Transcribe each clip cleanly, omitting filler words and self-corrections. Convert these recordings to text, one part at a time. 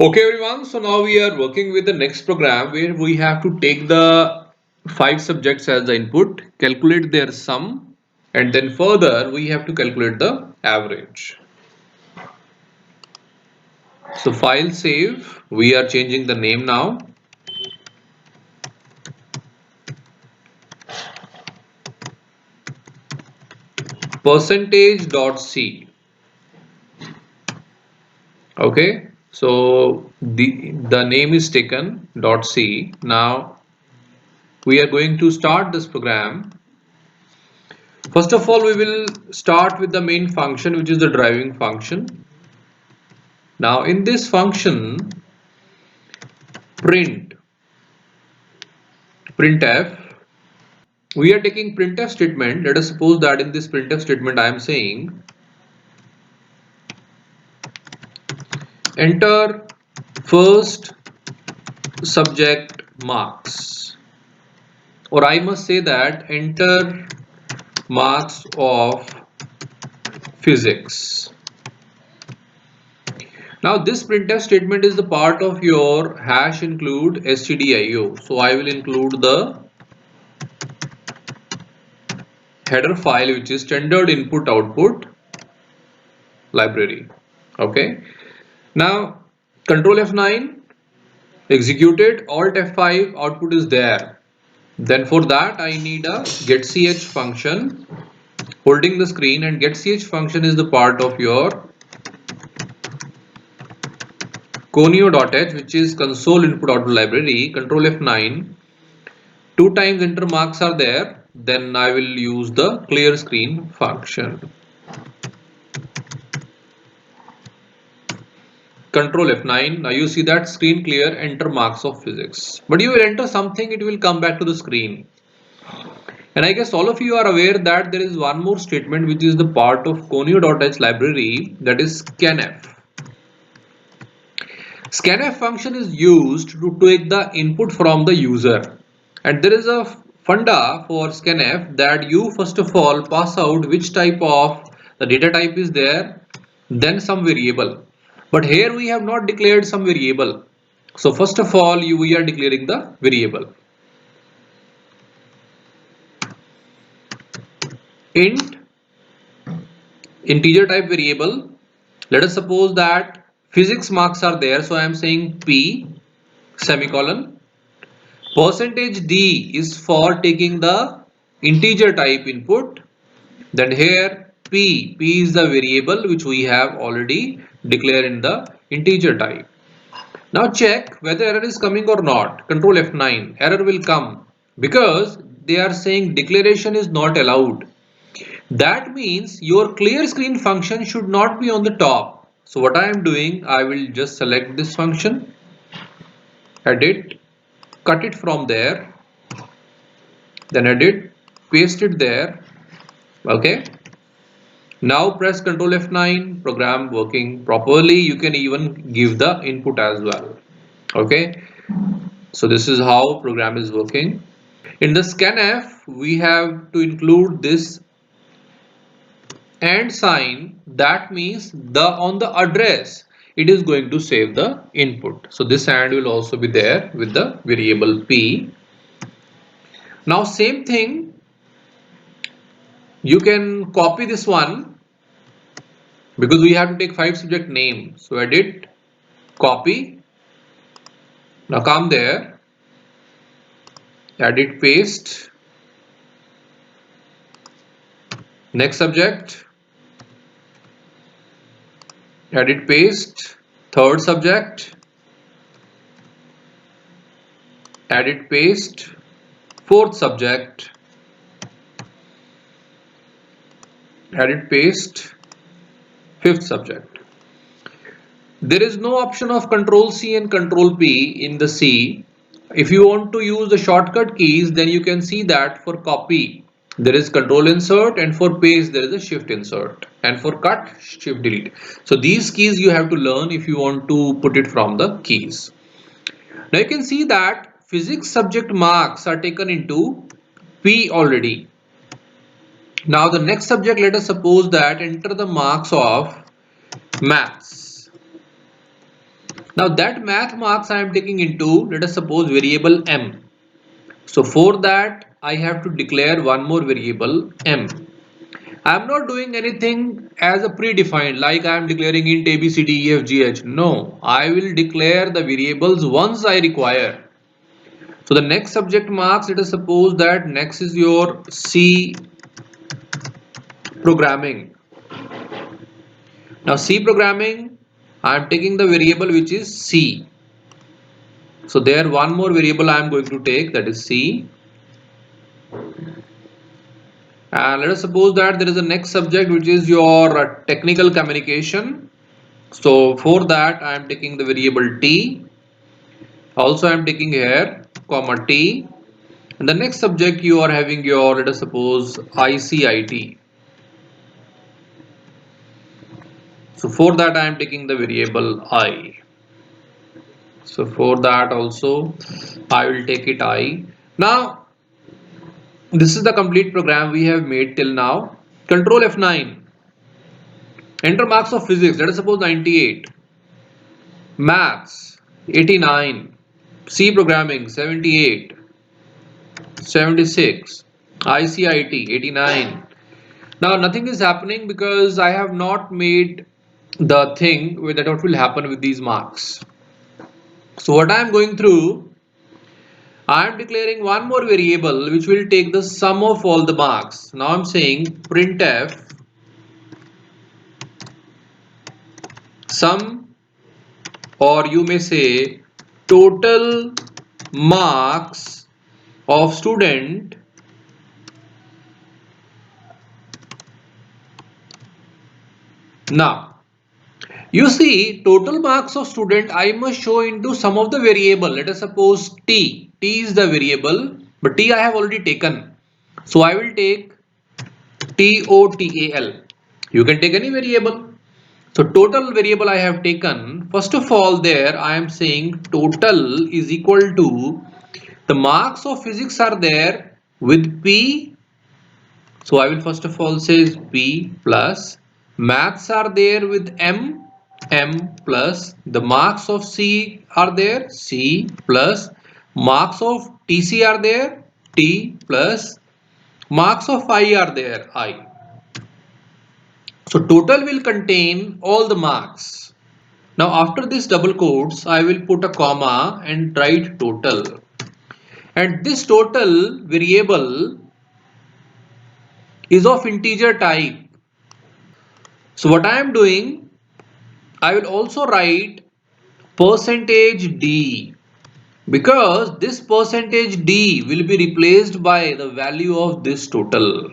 Okay everyone, so now we are working with the next program where we have to take the five subjects as the input, calculate their sum, and then further we have to calculate the average. So file save, we are changing the name now. Percentage.c. Okay, so the name is taken .c. Now we are going to start this program. First of all, we will start with the main function, which is the driving function. Now in this function, printf, we are taking printf statement. Let us suppose that in this printf statement I am saying enter first subject marks, or I must say that enter marks of physics. Now this printf statement is the part of your hash include stdio, so I will include the header file, which is standard input output library. Okay, now control F9, executed, alt F5, output is there. Then for that I need a getch function holding the screen, and getch function is the part of your conio.h, which is console input output library. Control F9, two times enter marks are there, then I will use the clear screen function. Control F9, now you see that screen clear, enter marks of physics, but you will enter something, it will come back to the screen. And I guess all of you are aware that there is one more statement which is the part of conio.h library, that is scanf. Scanf function is used to take the input from the user, and there is a funda for scanf that you first of all pass out which type of the data type is there, then some variable. But here we have not declared some variable. So first of all we are declaring the variable. Int integer type variable. Let us suppose that physics marks are there, so I am saying P semicolon. Percentage D is for taking the integer type input. Then here P is the variable which we have already declared in the integer type. Now check whether error is coming or not. Control F9, error will come because they are saying declaration is not allowed. That means your clear screen function should not be on the top. So what I am doing, I will just select this function, edit, cut it from there, then edit, paste it there. Okay. Now press Ctrl F9, program working properly. You can even give the input as well. Okay. So this is how program is working. In the scanf, we have to include this and sign. That means the on the address it is going to save the input. So this and will also be there with the variable P. Now same thing, you can copy this one because we have to take five subject name. So edit, copy. Now come there, edit, paste, next subject, edit, paste, third subject, edit, paste, fourth subject, edit, paste, fifth subject. There is no option of Control C and Control P in the C. If you want to use the shortcut keys, then you can see that for copy there is Control Insert, and for paste there is a Shift Insert, and for cut Shift Delete. So these keys you have to learn if you want to put it from the keys. Now you can see that physics subject marks are taken into P already. Now the next subject, let us suppose that enter the marks of maths. Now that math marks I am taking into, let us suppose, variable m. So for that I have to declare one more variable m. I am not doing anything as a predefined, like I am declaring int a b c d e f g h. No, I will declare the variables once I require. So the next subject marks, let us suppose that next is your C programming. Now C programming, I am taking the variable which is C. So there one more variable I am going to take, that is C. And let us suppose that there is a next subject which is your technical communication. So for that I am taking the variable T. Also I am taking here comma T. And the next subject you are having your, let us suppose, ICIT. So for that I am taking the variable I. So for that also I will take it I. Now this is the complete program we have made till now. Control F9. Enter marks of physics. Let us suppose 98. Maths 89. C programming 78. 76. ICIT 89. Now nothing is happening because I have not made the thing with that what will happen with these marks. So what I am going through, I am declaring one more variable which will take the sum of all the marks. Now I am saying printf sum, or you may say total marks of student now. You see, total marks of student I must show into some of the variable. Let us suppose t. T is the variable, but t I have already taken. So I will take total. You can take any variable. So total variable I have taken. First of all, there I am saying total is equal to the marks of physics are there with p. So I will first of all say p plus maths are there with m plus the marks of C are there, C plus marks of TC are there, T plus marks of I are there, I. So total will contain all the marks. Now after this double quotes, I will put a comma and write total. And this total variable is of integer type. So what I am doing, I will also write percentage D, because this percentage D will be replaced by the value of this total.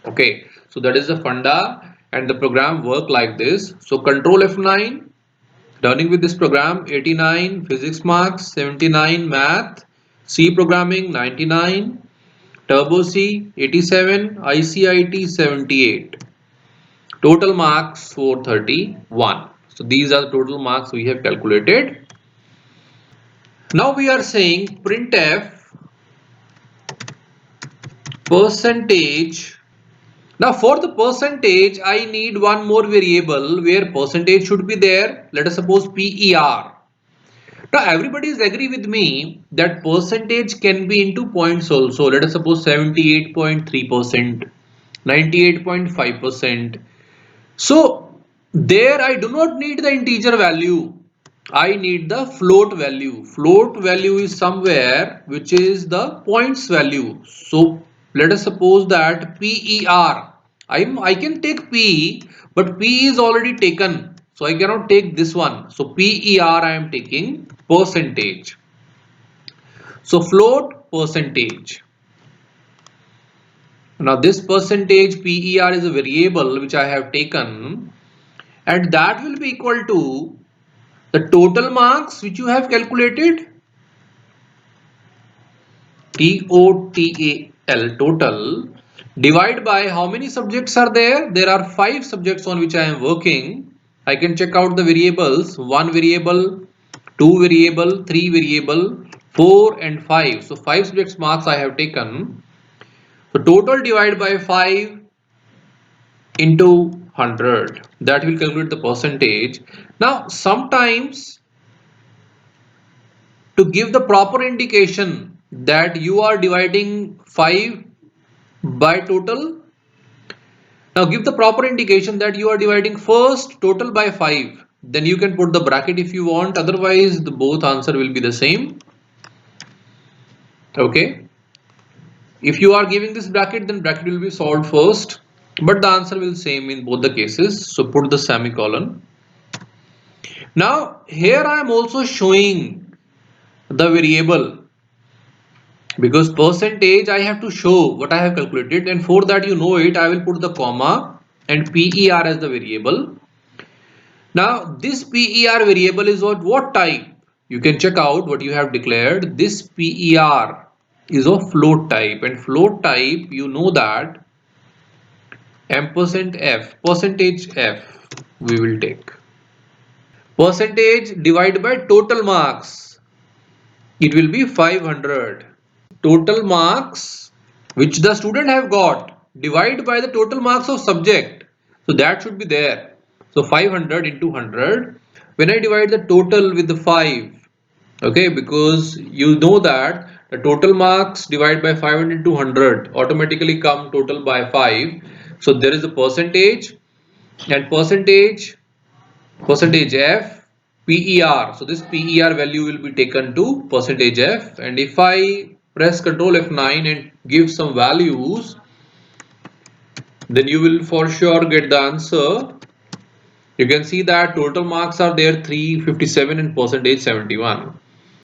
Okay, so that is the funda, and the program work like this. So control F9, running with this program, 89 physics marks, 79 math, C programming 99, turbo C 87, ICIT 78, total marks 431. So these are the total marks we have calculated. Now we are saying printf percentage. Now for the percentage, I need one more variable where percentage should be there. Let us suppose PER. Now everybody is agree with me that percentage can be into points also. Let us suppose 78.3%, 98.5%. So there I do not need the integer value. I need the float value. Float value is somewhere which is the points value. So let us suppose that PER. I can take P, but P is already taken. So I cannot take this one. So PER I am taking percentage. So float percentage. Now this percentage PER is a variable which I have taken, and that will be equal to the total marks which you have calculated, TOTAL, total, divide by how many subjects are there. There are 5 subjects on which I am working. I can check out the variables, 1 variable, 2 variable, 3 variable, 4 and 5. So 5 subjects marks I have taken. So total divide by 5 into 100. That will calculate the percentage. Now sometimes to give the proper indication that you are dividing 5 by total. Now give the proper indication that you are dividing first total by 5. Then you can put the bracket if you want. Otherwise, the both answer will be the same. Okay. If you are giving this bracket, then bracket will be solved first. But the answer will same in both the cases. So put the semicolon. Now here I am also showing the variable, because percentage I have to show what I have calculated, and for that you know it, I will put the comma and PER as the variable. Now this PER variable is what type? You can check out what you have declared. This PER is of float type, and float type you know that ampersand F, percentage F we will take. Percentage divided by total marks, it will be 500. Total marks which the student have got divide by the total marks of subject, so that should be there. So 500 into 100. When I divide the total with the 5, okay, because you know that the total marks divided by 500 into 100 automatically come total by 5. So there is a percentage, and percentage F PER. So this PER value will be taken to percentage F, and if I press Ctrl F9 and give some values, then you will for sure get the answer. You can see that total marks are there 357 and percentage 71.